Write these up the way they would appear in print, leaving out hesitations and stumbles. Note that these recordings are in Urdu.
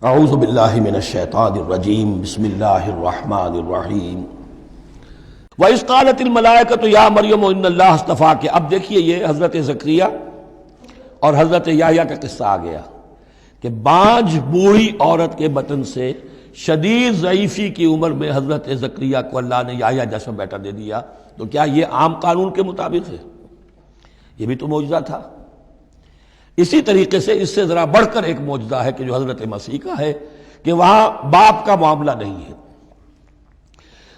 اعوذ باللہ من الشیطان الرجیم بسم اللہ الرحمن الرحیم وَإِذْ قَالَتِ الْمَلَائِكَةُ يَا مَرْيَمُ إِنَّ اللَّهَ اصْطَفَاكِ۔ اب دیکھیے یہ حضرت زکریا اور حضرت یحییٰ کا قصہ آ گیا کہ بانجھ بوڑھی عورت کے بطن سے شدید ضعیفی کی عمر میں حضرت زکریا کو اللہ نے یحییٰ جیسا بیٹا دے دیا، تو کیا یہ عام قانون کے مطابق ہے؟ یہ بھی تو معجزہ تھا۔ اسی طریقے سے اس سے ذرا بڑھ کر ایک معجزہ ہے کہ جو حضرت مسیح کا ہے کہ وہاں باپ کا معاملہ نہیں ہے۔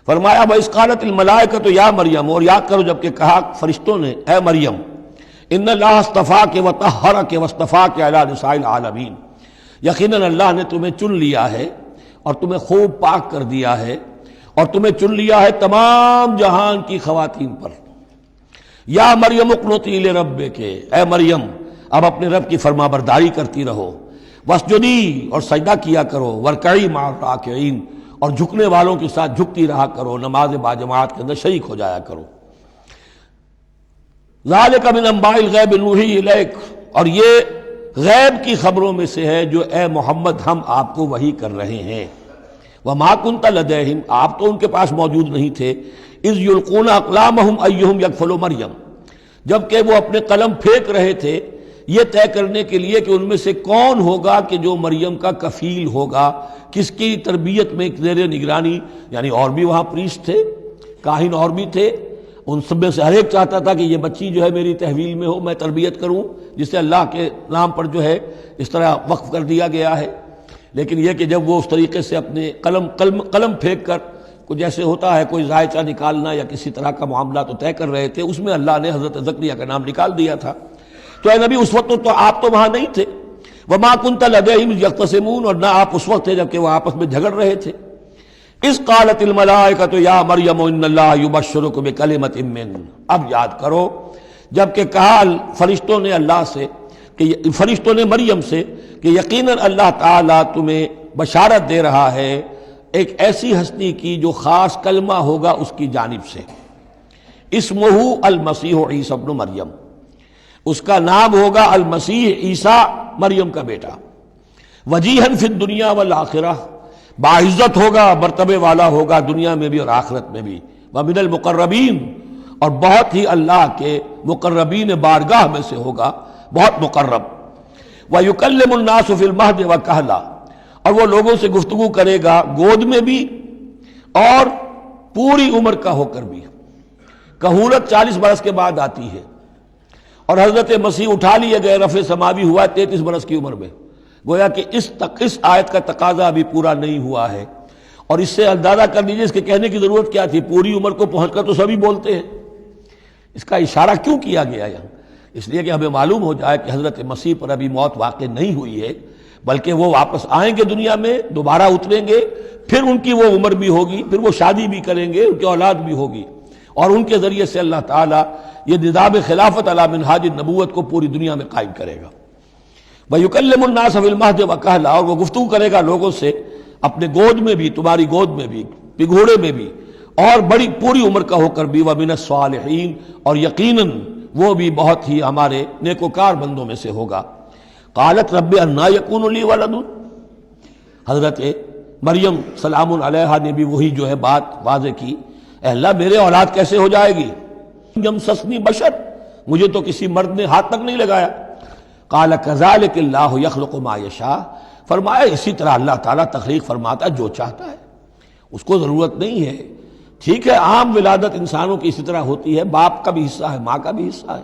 فرمایا وَإِذْ قَالَتِ الْمَلَائِكَةُ يَا مَرْيَمُ، اور یاد کرو جب کہ کہا فرشتوں نے اے مریم، إِنَّ اللَّهَ اصْطَفَاكِ وَطَهَّرَكِ وَاصْطَفَاكِ عَلَى نِسَاءِ الْعَالَمِينَ، یقیناً اللہ نے تمہیں چن لیا ہے اور تمہیں خوب پاک کر دیا ہے اور تمہیں چن لیا ہے تمام جہان کی خواتین پر۔ یا مریم اقنتی لربک، اے مریم اب اپنے رب کی فرما برداری کرتی رہو، واسجدی اور سجدہ کیا کرو، ورکعی مع الراکعین اور جھکنے والوں کے ساتھ جھکتی رہا کرو، نماز باجماعت کے اندر شریک ہو جایا کرو۔ ذالک من انباء الغیب نوحی الیک، اور یہ غیب کی خبروں میں سے ہے جو اے محمد ہم آپ کو وحی کر رہے ہیں۔ وما کنت لدیہم، آپ تو ان کے پاس موجود نہیں تھے، اذ یلقون اقلامہم ایہم یکفل مریم، جبکہ وہ اپنے قلم پھینک رہے تھے یہ طے کرنے کے لیے کہ ان میں سے کون ہوگا کہ جو مریم کا کفیل ہوگا، کس کی تربیت میں زیر نگرانی، یعنی اور بھی وہاں پریسٹ تھے، کاہن اور بھی تھے، ان سب میں سے ہر ایک چاہتا تھا کہ یہ بچی جو ہے میری تحویل میں ہو، میں تربیت کروں، جسے اللہ کے نام پر جو ہے اس طرح وقف کر دیا گیا ہے۔ لیکن یہ کہ جب وہ اس طریقے سے اپنے قلم پھینک کر کچھ جیسے ہوتا ہے کوئی ذائچہ نکالنا یا کسی طرح کا معاملہ تو طے کر رہے تھے، اس میں اللہ نے حضرت زکریا کا نام نکال دیا تھا۔ تو اے نبی اس وقت تو آپ تو وہاں نہیں تھے، وما کنت لدیہم یختصمون، اور نہ آپ اس وقت تھے جبکہ وہ آپس میں جھگڑ رہے تھے۔ اذ قالت الملائکۃ یا مریم ان اللہ یبشرک بکلمۃ منہ، اب یاد کرو جب کہ کہا فرشتوں نے اللہ سے کہ فرشتوں نے مریم سے کہ یقیناً اللہ تعالیٰ تمہیں بشارت دے رہا ہے ایک ایسی ہستی کی جو خاص کلمہ ہوگا اس کی جانب سے، اسمہ المسیح عیسی ابن مریم، اس کا نام ہوگا المسیح عیسیٰ مریم کا بیٹا، وجیہاً فی الدنیا والآخرہ، باعزت ہوگا، مرتبے والا ہوگا دنیا میں بھی اور آخرت میں بھی، ومن المقربین، اور بہت ہی اللہ کے مقربین بارگاہ میں سے ہوگا، بہت مقرب، وَيُكَلِّمُ النَّاسُ فِي الْمَهْدِ وَكَهْلًا، اور وہ لوگوں سے گفتگو کرے گا گود میں بھی اور پوری عمر کا ہو کر بھی۔ کہولت 40 برس کے بعد آتی ہے، اور حضرت مسیح اٹھا لیے گئے، رفع سماوی ہوا 33 برس کی عمر میں، گویا کہ اس آیت کا تقاضا ابھی پورا نہیں ہوا ہے۔ اور اس سے اندازہ کر لیجیے اس کے کہنے کی ضرورت کیا تھی، پوری عمر کو پہنچ کر تو سبھی بولتے ہیں، اس کا اشارہ کیوں کیا گیا یہاں؟ اس لیے کہ ہمیں معلوم ہو جائے کہ حضرت مسیح پر ابھی موت واقع نہیں ہوئی ہے، بلکہ وہ واپس آئیں گے دنیا میں، دوبارہ اتریں گے، پھر ان کی وہ عمر بھی ہوگی، پھر وہ شادی بھی کریں گے، ان کی اولاد بھی ہوگی، اور ان کے ذریعے سے اللہ تعالیٰ یہ نظام خلافت علی منہاج النبوت کو پوری دنیا میں قائم کرے گا۔ وَيُكَلِّمُ النَّاسَ فِي الْمَهْدِ وَكَهْلًا، اور وہ گفتگو کرے گا لوگوں سے اپنے گود میں بھی، تمہاری گود میں بھی، پگھوڑے میں بھی، اور بڑی پوری عمر کا ہو کر بھی، وَمِنَ الصَّالِحِينَ، اور یقیناً وہ بھی بہت ہی ہمارے نیکوکار بندوں میں سے ہوگا۔ قالت رب انا یکون لی ولد، حضرت مریم سلام علیہا نے بھی وہی جو ہے بات واضح کی، اے اللہ میرے اولاد کیسے ہو جائے گی؟ یمسسنی بشر، مجھے تو کسی مرد نے ہاتھ تک نہیں لگایا۔ قال کذالک اللہ یخلق ما یشاء، فرمایا اسی طرح اللہ تعالیٰ تخلیق فرماتا جو چاہتا ہے، اس کو ضرورت نہیں ہے۔ ٹھیک ہے عام ولادت انسانوں کی اسی طرح ہوتی ہے، باپ کا بھی حصہ ہے، ماں کا بھی حصہ ہے،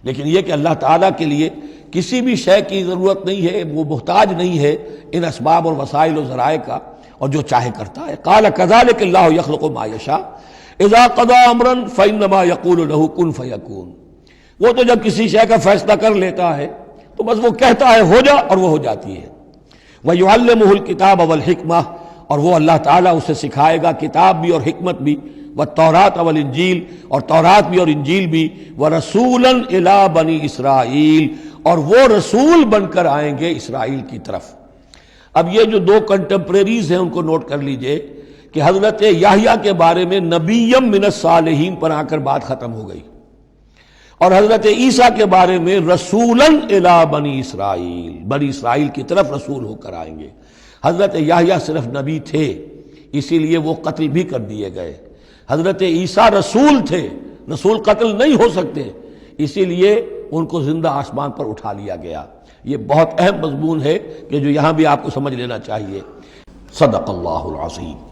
لیکن یہ کہ اللہ تعالیٰ کے لیے کسی بھی شے کی ضرورت نہیں ہے، وہ محتاج نہیں ہے ان اسباب اور وسائل و ذرائع کا، اور جو چاہے کرتا ہے۔ قال کذالک اللہ یخلق ما یشاء اذا قضى امرا فانما يقول له كن فيكون، وہ تو جب کسی شے کا فیصلہ کر لیتا ہے تو بس وہ کہتا ہے ہو جا اور وہ ہو جاتی ہے۔ وَيُعَلِّمُهُ الْكِتَابَ وَالْحِكْمَةَ، اور وہ اللہ تعالیٰ اسے سکھائے گا کتاب بھی اور حکمت بھی، وَالتَّوْرَاةَ وَالْإِنْجِيلَ، اور تورات بھی اور انجیل بھی، وَرَسُولًا إِلَىٰ بَنِي إِسْرَائِيل، اور وہ رسول بن کر آئیں گے اسرائیل کی طرف۔ اب یہ جو دو کنٹمپریریز ہیں ان کو نوٹ کر لیجئے کہ حضرت یحییٰ کے بارے میں نبیم من الصالحین پر آ کر بات ختم ہو گئی، اور حضرت عیسیٰ کے بارے میں رسولاً الی بنی اسرائیل، بنی اسرائیل کی طرف رسول ہو کر آئیں گے۔ حضرت یحییٰ صرف نبی تھے، اسی لیے وہ قتل بھی کر دیے گئے۔ حضرت عیسیٰ رسول تھے، رسول قتل نہیں ہو سکتے، اسی لیے ان کو زندہ آسمان پر اٹھا لیا گیا۔ یہ بہت اہم مضمون ہے کہ جو یہاں بھی آپ کو سمجھ لینا چاہیے۔ صدق اللہ العظیم۔